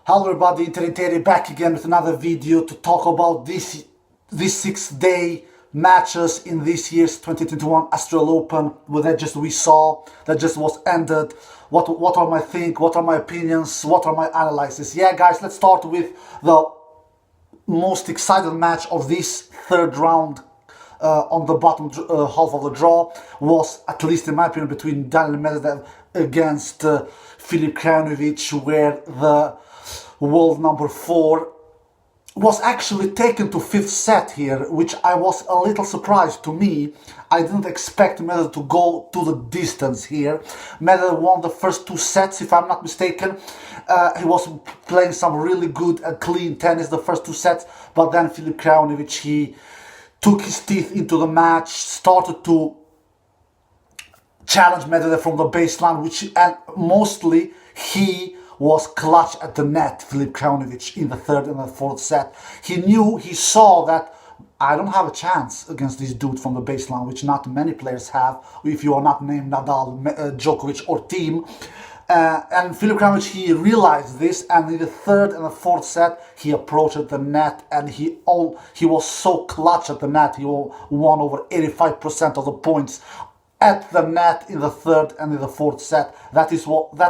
Hello everybody, Terry back again with another video to talk about these 6-day matches in this year's 2021 Australian Open. With that we saw, that just was ended. What are my think, what are my opinions, what are my analyses? Yeah guys, let's start with the most exciting match of this third round on the bottom half of the draw was, at least in my opinion, between Daniil Medvedev against Filip Krajinovic, where the world number 4 was actually taken to 5th set here, which I was a little surprised to me. I didn't expect Medvedev to go to the distance here. Medvedev won the first 2 sets, if I'm not mistaken. He was playing some really good clean tennis the first 2 sets, but then Filip Krajinovic, he took his teeth into the match, started to challenge Medvedev from the baseline, and mostly he was clutch at the net, Filip Krajinovic, in the 3rd and the 4th set. He saw that I don't have a chance against this dude from the baseline, which not many players have, if you are not named Nadal, Djokovic or team. And Filip Krajinovic, he realized this, and in the 3rd and the 4th set, he approached the net, and he was so clutch at the net. He won over 85% of the points at the net in the 3rd and in the 4th set. That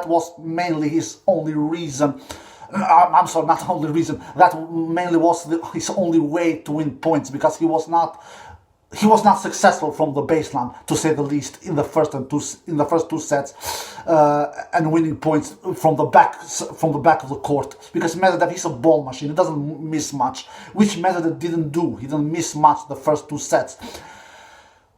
was mainly his only reason. I'm sorry, not only reason. That mainly was his only way to win points, because he was not successful from the baseline, to say the least, in the first 2 sets, and winning points from the back of the court. Because Medvedev, he's a ball machine. He doesn't miss much, which Medvedev didn't do. He didn't miss much the first 2 sets.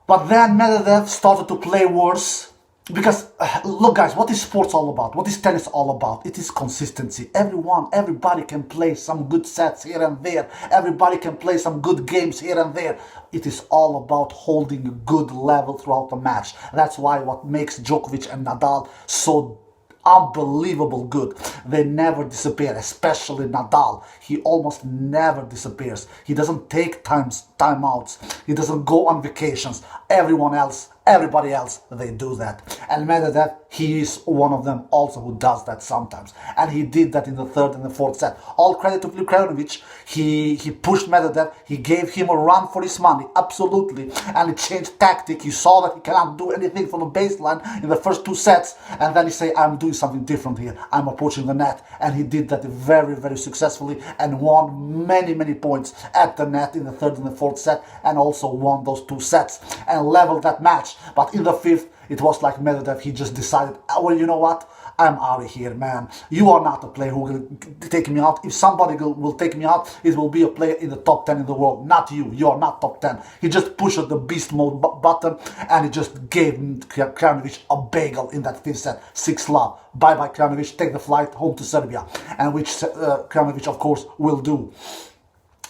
But then Medvedev started to play worse, because, look guys, what is sports all about? What is tennis all about? It is consistency. Everybody can play some good sets here and there. Everybody can play some good games here and there. It is all about holding a good level throughout the match. That's why what makes Djokovic and Nadal so unbelievable good. They never disappear, especially Nadal. He almost never disappears. He doesn't take timeouts. He doesn't go on vacations. Everybody else, they do that. And Medvedev, he is one of them also who does that sometimes. And he did that in the 3rd and the 4th set. All credit to Filip Krajinovic. He pushed Medvedev. He gave him a run for his money, absolutely. And he changed tactic. He saw that he cannot do anything from the baseline in the first 2 sets. And then he said, I'm doing something different here. I'm approaching the net. And he did that very, very successfully and won many, many points at the net in the 3rd and the 4th set, and also won those 2 sets and leveled that match. But in the 5th, it was like Medvedev, he just decided, well, you know what, I'm out of here, man. You are not a player who will take me out. If somebody will take me out, it will be a player in the top 10 in the world, not you. You are not top 10. He just pushed the beast mode button, and he just gave Krajinovic a bagel in that 5th set. 6-love. Bye-bye, Krajinovic. Take the flight home to Serbia. And which Krajinovic, of course, will do.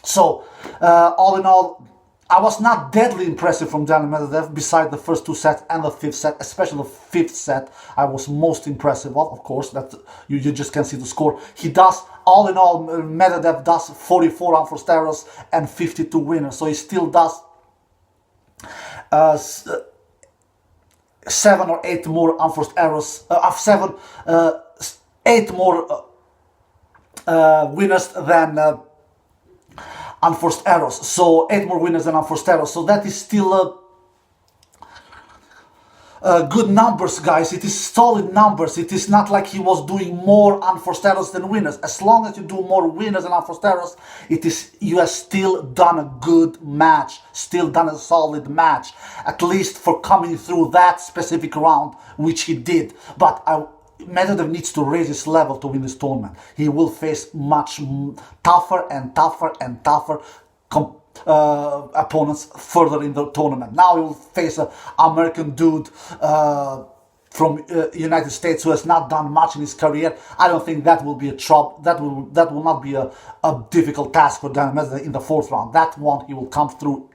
So, all in all, I was not deadly impressive from Daniil Medvedev, beside the first 2 sets and the 5th set, especially the 5th set. I was most impressive of course, that you just can see the score. He does, all in all, Medvedev does 44 unforced errors and 52 winners, so he still does 7 or 8 more unforced errors, 8 more winners than unforced errors. So 8 more winners than unforced errors. So that is still good numbers, guys. It is solid numbers. It is not like he was doing more unforced errors than winners. As long as you do more winners than unforced errors, you have still done a good match, still done a solid match, at least for coming through that specific round, which he did. But Medvedev needs to raise his level to win this tournament. He will face much tougher and tougher and tougher opponents further in the tournament. Now he will face an American dude from United States who has not done much in his career. I don't think that will be a trouble. That will not be a difficult task for Daniil Medvedev in the 4th round. That one he will come through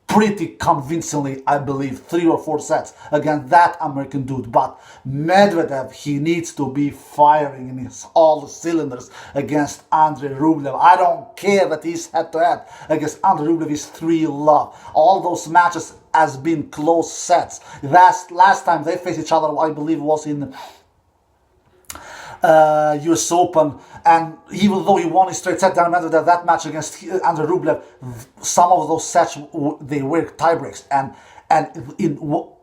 pretty convincingly, I believe, 3 or 4 sets against that American dude. But Medvedev, he needs to be firing in all the cylinders against Andrey Rublev. I don't care that he's head-to-head against Andrey Rublev. Is 3-love. All those matches has been close sets. Last time they faced each other, I believe, was in US Open, and even though he won his straight set, Daniil Medvedev, that match against Andrey Rublev, some of those sets they were tiebreaks, and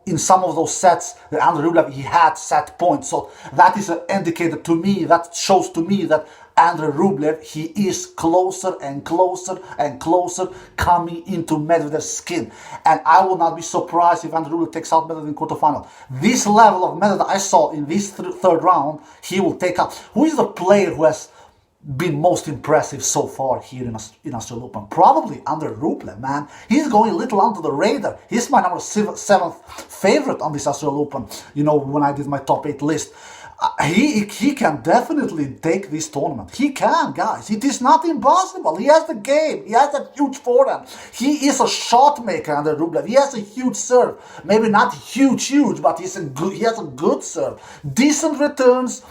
in some of those sets, the Andrey Rublev, he had set points. So that is an indicator to me, that shows to me that Andrey Rublev, he is closer and closer and closer coming into Medvedev's skin. And I will not be surprised if Andrey Rublev takes out Medvedev in quarterfinal. This level of Medvedev I saw in this third round, he will take out. Who is the player who has been most impressive so far here in Australian Open? Probably Andrey Rublev, man. He's going a little under the radar. He's my number 7th favorite on this Australian Open. You know, when I did my top 8 list. He can definitely take this tournament. He can, guys. It is not impossible. He has the game. He has a huge forehand. He is a shot maker, Andrey Rublev. He has a huge serve. Maybe not huge, but he has a good serve. Decent returns.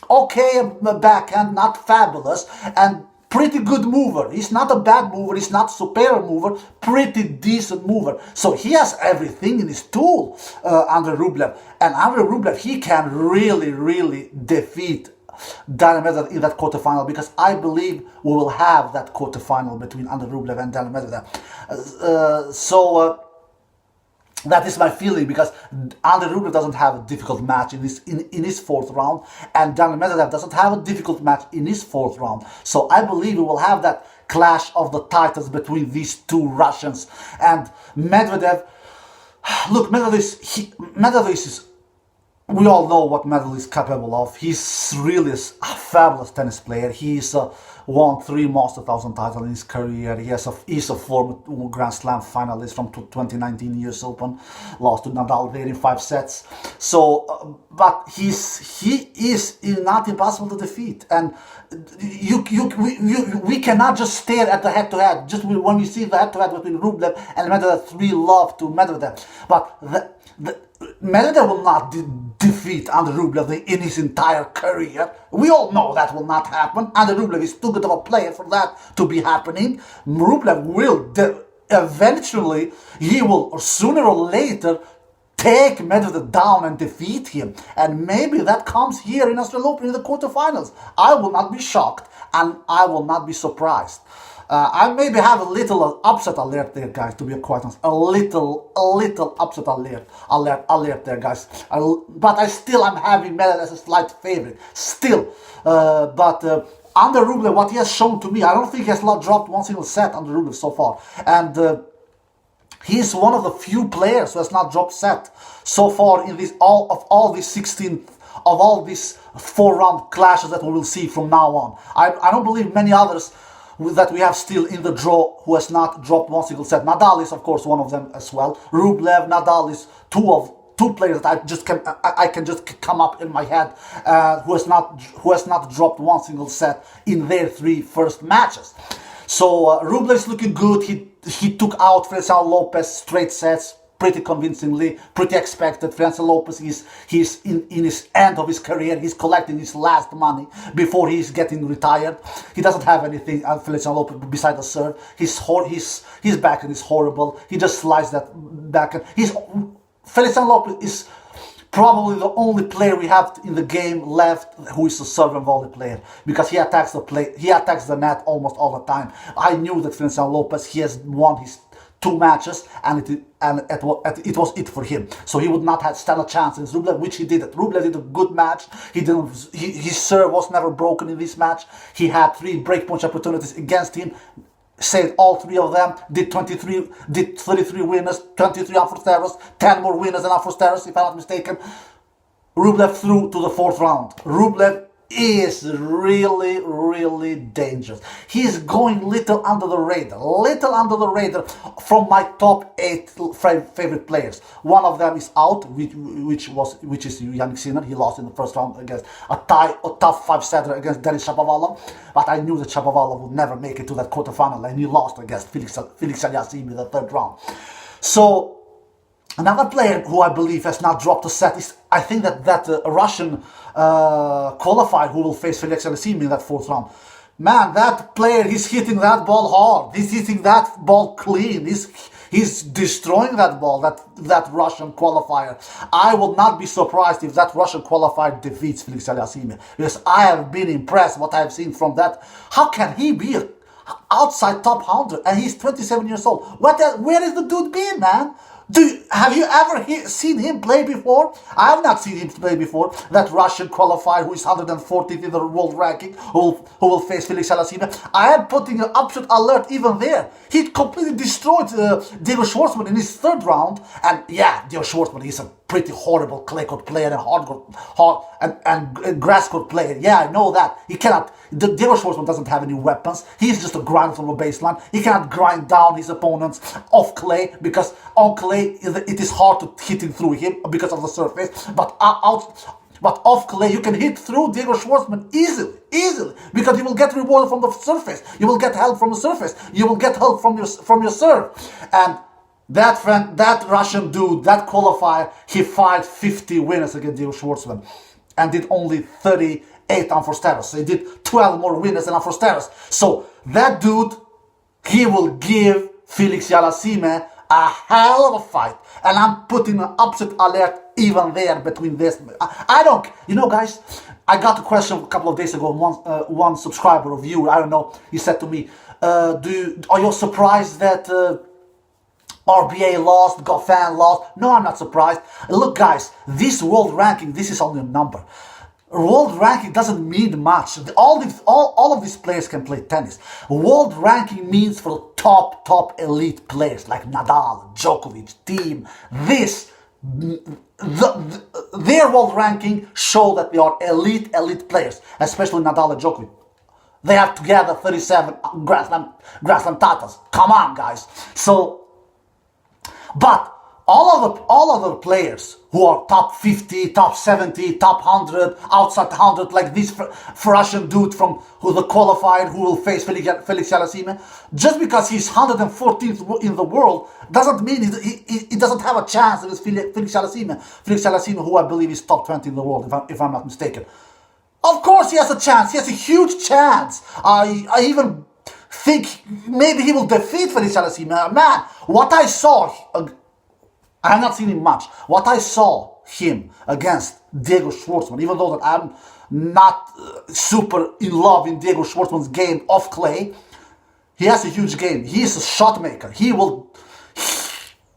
Okay, backhand, not fabulous, and pretty good mover. He's not a bad mover, he's not a superior mover, pretty decent mover. So he has everything in his tool, Andrey Rublev. And Andrey Rublev, he can really defeat Daniil Medvedev in that quarterfinal, because I believe we will have that quarterfinal between Andrey Rublev and Daniil Medvedev. That is my feeling, because Andrey Rublev doesn't have a difficult match in his fourth round, and Daniil Medvedev doesn't have a difficult match in his fourth round. So I believe we will have that clash of the titans between these two Russians. And Medvedev, look, Medvedev is, we all know what Medvedev is capable of. He's really a fabulous tennis player. He's won 3 Master 1000 titles in his career. He's a former Grand Slam finalist from 2019 US Open. Lost to Nadal there in 5 sets. So, but he is not impossible to defeat. And we cannot just stare at the head-to-head. Just when we see the head-to-head between Rublev and Medvedev, 3-love to Medvedev. But Medvedev will not defeat Andrey Rublev in his entire career. We all know that will not happen. Andrey Rublev is too good of a player for that to be happening. Rublev will eventually, he will, or sooner or later, take Medvedev down and defeat him. And maybe that comes here in Australian Open in the quarterfinals. I will not be shocked, and I will not be surprised. I maybe have a little upset alert there, guys, to be quite honest. A little upset alert there, guys. But I still am having Medvedev as a slight favorite. Still. But under Rublev, what he has shown to me, I don't think he has not dropped one single set under Rublev so far. And he is one of the few players who has not dropped set so far in all these 16 of all these 4-round clashes that we will see from now on. I don't believe many others that we have still in the draw who has not dropped one single set. Nadal is of course one of them as well. Rublev, Nadal is two players that I can just come up in my head who has not dropped one single set in their 3 first matches. So Rublev is looking good. He took out Feliciano Lopez straight sets pretty convincingly, pretty expected. Feliciano Lopez he's in his end of his career. He's collecting his last money before he's getting retired. He doesn't have anything, Feliciano Lopez, beside the serve. His backhand is horrible. He just slides that backhand. Feliciano Lopez is probably the only player we have in the game left who is a serve and volley player, because he attacks the net almost all the time. I knew that Feliciano Lopez, he has won his 2 matches, and it was it for him. So he would not have stand a chance against Rublev, which he did. Rublev did a good match. His serve was never broken in this match. He had 3 breakpoint opportunities against him. Saved all 3 of them. Did 33 winners, 23 unforced errors, 10 more winners than unforced errors, if I'm not mistaken. Rublev through to the 4th round. Rublev is really dangerous. He's going little under the radar from my top 8 favorite players. One of them is out, which is Jannik Sinner. He lost in the first round against a tough 5-setter against Denis Shapovalov. But I knew that Shapovalov would never make it to that quarterfinal, and he lost against Felix Aliassime in the 3rd round. So another player who I believe has not dropped a set is, I think that a Russian qualifier who will face Felix Aliassime in that 4th round. Man, that player, he's hitting that ball hard. He's hitting that ball clean. He's destroying that ball, that Russian qualifier. I will not be surprised if that Russian qualifier defeats Felix Aliassime, because I have been impressed what I have seen from that. How can he be outside top 100 and he's 27 years old? Where is the dude been, man? Have you ever seen him play before? I have not seen him play before. That Russian qualifier who is 140th in the world ranking, who will face Felix Aliassime. I am putting an upset alert even there. He completely destroyed Diego Schwartzman in his third round. And yeah, Diego Schwartzman is a pretty horrible clay court player and grass court player. Yeah, I know that. He cannot. Diego Schwartzman doesn't have any weapons. He's just a grinder from the baseline. He cannot grind down his opponents off clay, because on clay it is hard to hit him through him because of the surface. But off clay you can hit through Diego Schwartzman easily, because you will get rewarded from the surface. You will get help from the surface. You will get help from your serve. And that Russian dude, that qualifier, he fired 50 winners against Diego Schwartzman and did only 38 unforced errors. So he did 12 more winners than unforced errors. So that dude, he will give Felix Aliassime a hell of a fight. And I'm putting an upset alert even there between this. I don't, guys, I got a question a couple of days ago. One subscriber or viewer, I don't know, he said to me, are you surprised that RBA lost, Goffin lost? No, I'm not surprised. Look, guys, this world ranking, this is only a number. World ranking doesn't mean much. All of these players can play tennis. World ranking means for top elite players like Nadal, Djokovic, Thiem. Their world ranking show that they are elite players, especially Nadal and Djokovic. They have together 37 Grand Slam titles. Come on, guys. But all of the players who are top 50, top 70, top 100, outside 100, like this Russian dude who the qualified, who will face Felix Aliassime, just because he's 114th in the world doesn't mean he doesn't have a chance against Felix Aliassime. Felix Aliassime, who I believe is top 20 in the world, if I'm not mistaken. Of course he has a chance. He has a huge chance. I even think maybe he will defeat Felix Aliassime. Man, what I saw, I have not seen him much. What I saw him against Diego Schwartzman, even though that I'm not super in love in Diego Schwartzman's game off clay, he has a huge game. He is a shot maker.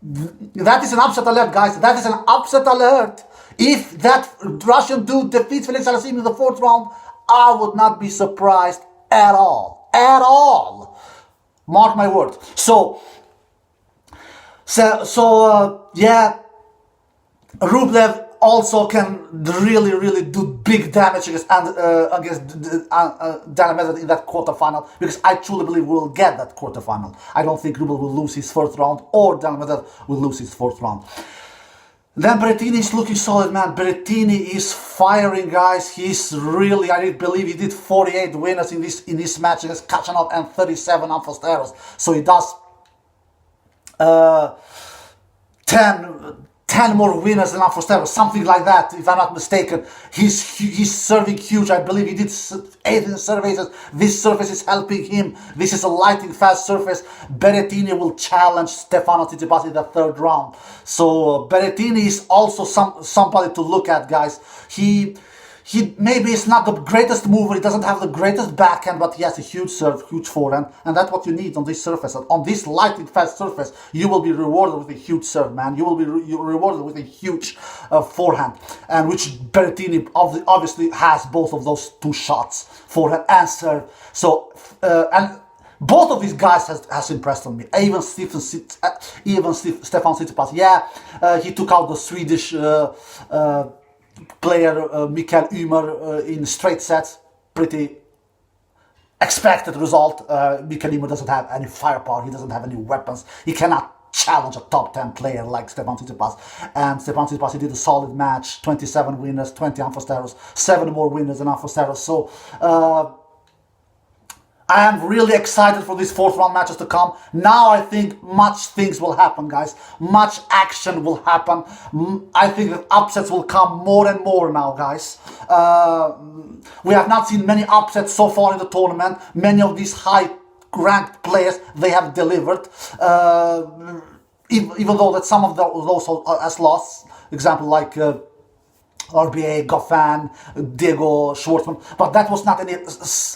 That is an upset alert, guys. That is an upset alert. If that Russian dude defeats Felix Aliassime in the fourth round, I would not be surprised at all. At all. Mark my words. Yeah, Rublev also can really do big damage against Daniil Medvedev in that quarterfinal, because I truly believe we will get that quarterfinal. I don't think Rublev will lose his first round or Daniil Medvedev will lose his fourth round. Then Berrettini is looking solid, man. Berrettini is firing, guys. He's really, I believe he did 48 winners in this match against Krajinovic and 37 unforced errors. So he does 10 more winners than unforced errors, something like that, if I'm not mistaken. He's serving huge. I believe he did 18 services. This surface is helping him. This is a lightning fast surface. Berrettini will challenge Stefano Tsitsipas in the third round. So Berrettini is also somebody to look at, guys. He maybe is not the greatest mover, he doesn't have the greatest backhand, but he has a huge serve, huge forehand, and that's what you need on this surface. On this lightning fast surface, you will be rewarded with a huge serve, man. You will be rewarded with a huge forehand, and which Berrettini obviously has both of those two shots, forehand and serve. So, and both of these guys has impressed on me. Even Stefan Tsitsipas, yeah, he took out the Swedish player Mikael Ymer in straight sets. Pretty expected result. Mikael Ymer doesn't have any firepower. He doesn't have any weapons. He cannot challenge a top 10 player like Stefan Tsitsipas. And Stefan Tsitsipas, he did a solid match. 27 winners, 20 unforced errors, 7 more winners than unforced errors. So I am really excited for these fourth round matches to come. Now I think much things will happen, guys. Much action will happen. I think that upsets will come more and more now, guys. We have not seen many upsets so far in the tournament. Many of these high ranked players, they have delivered. even though that some of those has lost, example like RBA, Goffin, Diego Schwartzman, but that was not any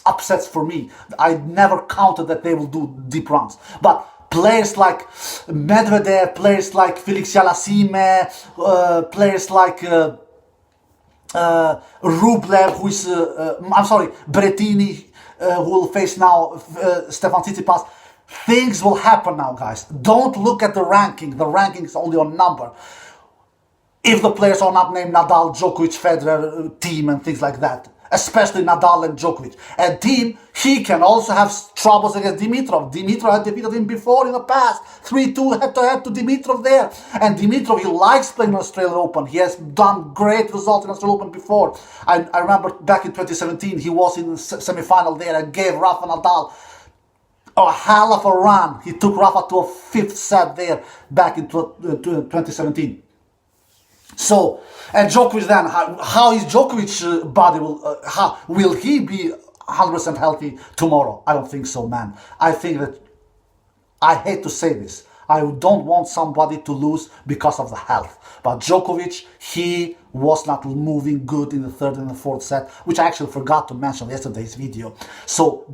upsets for me. I never counted that they will do deep runs. But players like Medvedev, players like Felix Yalasime, players like Rublev, who is, Berrettini, who will face now Stefan Tsitsipas. Things will happen now, guys. Don't look at the ranking. The ranking is only a number. If the players are not named Nadal, Djokovic, Federer, team and things like that. Especially Nadal and Djokovic. And team, he can also have troubles against Dimitrov. Dimitrov had defeated him before in the past. 3-2 head-to-head to Dimitrov there. And Dimitrov, he likes playing in Australian Open. He has done great results in Australian Open before. I remember back in 2017, he was in the semi-final there and gave Rafa Nadal a hell of a run. He took Rafa to a 5th set there back in 2017. So, and Djokovic then, how is Djokovic's body, will he be 100% healthy tomorrow? I don't think so, man. I think that, I hate to say this, I don't want somebody to lose because of the health. But Djokovic, he was not moving good in the 3rd and the 4th set, which I actually forgot to mention in yesterday's video. So,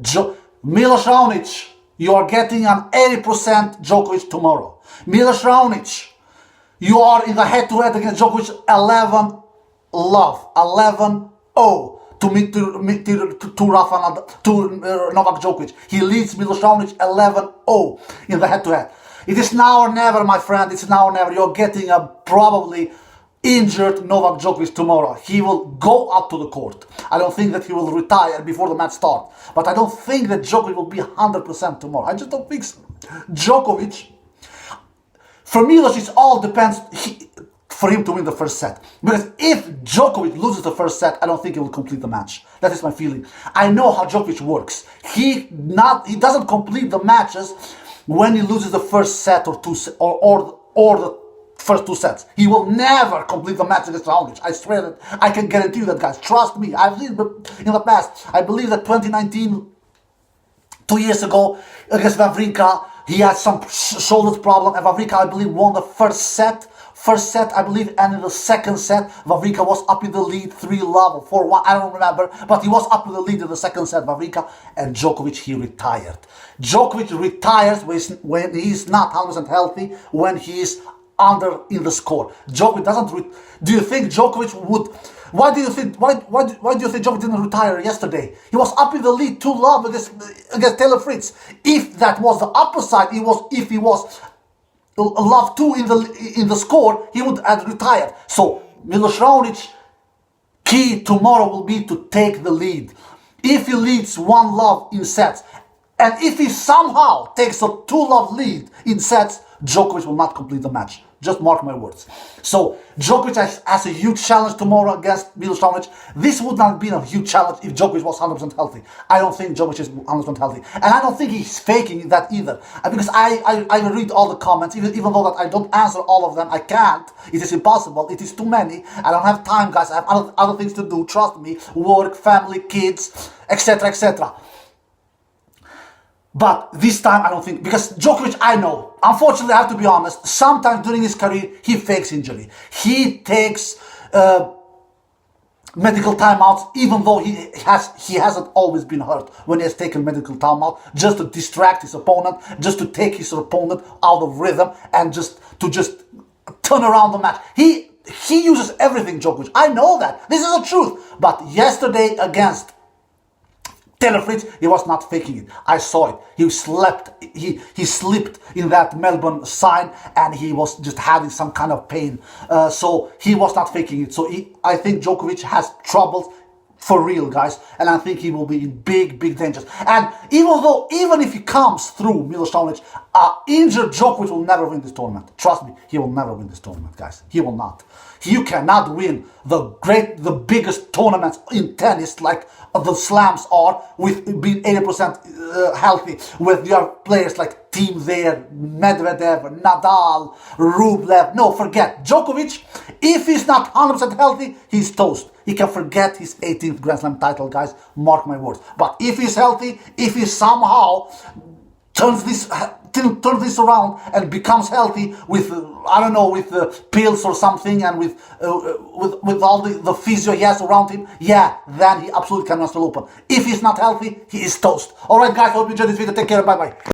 Milos Raonic, you are getting an 80% Djokovic tomorrow. Milos Raonic, you are in the head-to-head against Djokovic 11-0 to Novak Djokovic. He leads Milos Raonic 11-0 in the head-to-head. It is now or never, my friend. It's now or never. You're getting a probably injured Novak Djokovic tomorrow. He will go up to the court. I don't think that he will retire before the match starts. But I don't think that Djokovic will be 100% tomorrow. I just don't think so. Djokovic, for Milos, it all depends for him to win the first set. Because if Djokovic loses the first set, I don't think he will complete the match. That is my feeling. I know how Djokovic works. He doesn't complete the matches when he loses the first set or the first 2 sets. He will never complete the match against Raonic. I swear that. I can guarantee you that, guys. Trust me. I've seen in the past. I believe that 2019, 2 years ago, against Wawrinka, he had some shoulder problem, and Wawrinka, I believe, won the first set, I believe, and in the second set, Wawrinka was up in the lead 3-love or 4-1, I don't remember, but he was up in the lead in the second set, Wawrinka, and Djokovic, he retired. Djokovic retires when he is not 100% healthy, when he is under in the score. Djokovic doesn't. Do you think Djokovic would? Why do you think Djokovic didn't retire yesterday? He was up in the lead 2-love against Taylor Fritz. If that was the upper side, if he was love 2 in the score, he would have retired. So Milos Raonic, key tomorrow will be to take the lead. If he leads 1-love in sets, and if he somehow takes a 2-love lead in sets, Djokovic will not complete the match. Just mark my words. So Djokovic has a huge challenge tomorrow against Milos Raonic. This would not have been a huge challenge if Djokovic was 100% healthy. I don't think Djokovic is 100% healthy. And I don't think he's faking that either. Because I read all the comments, even though that I don't answer all of them. I can't. It is impossible. It is too many. I don't have time, guys. I have other things to do. Trust me. Work, family, kids, etc., etc. But this time I don't think, because Djokovic, I know, unfortunately I have to be honest, sometimes during his career he fakes injury. He takes medical timeouts, even though he hasn't always been hurt when he has taken medical timeout, just to distract his opponent, just to take his opponent out of rhythm and just to turn around the match. He uses everything, Djokovic. I know that. This is the truth. But yesterday against Taylor Fritz, he was not faking it. I saw it. He slipped in that Melbourne sign, and he was just having some kind of pain. So he was not faking it. So I think Djokovic has troubles for real, guys, and I think he will be in big dangers. And even if he comes through Milos Raonic, injured Djokovic will never win this tournament. Trust me, he will never win this tournament, guys. He will not. You cannot win the biggest tournaments in tennis like the slams are with being 80% healthy, with your players like Team there, Medvedev, Nadal, Rublev. No, forget. Djokovic, if he's not 100% healthy, he's toast. He can forget his 18th Grand Slam title, guys. Mark my words. But if he's healthy, if he somehow turns this around and becomes healthy with I don't know, with pills or something, and with all the physio he has around him, yeah, then he absolutely can Australian Open. If he's not healthy, he is toast. All right, guys, I hope you enjoyed this video. Take care. Bye bye.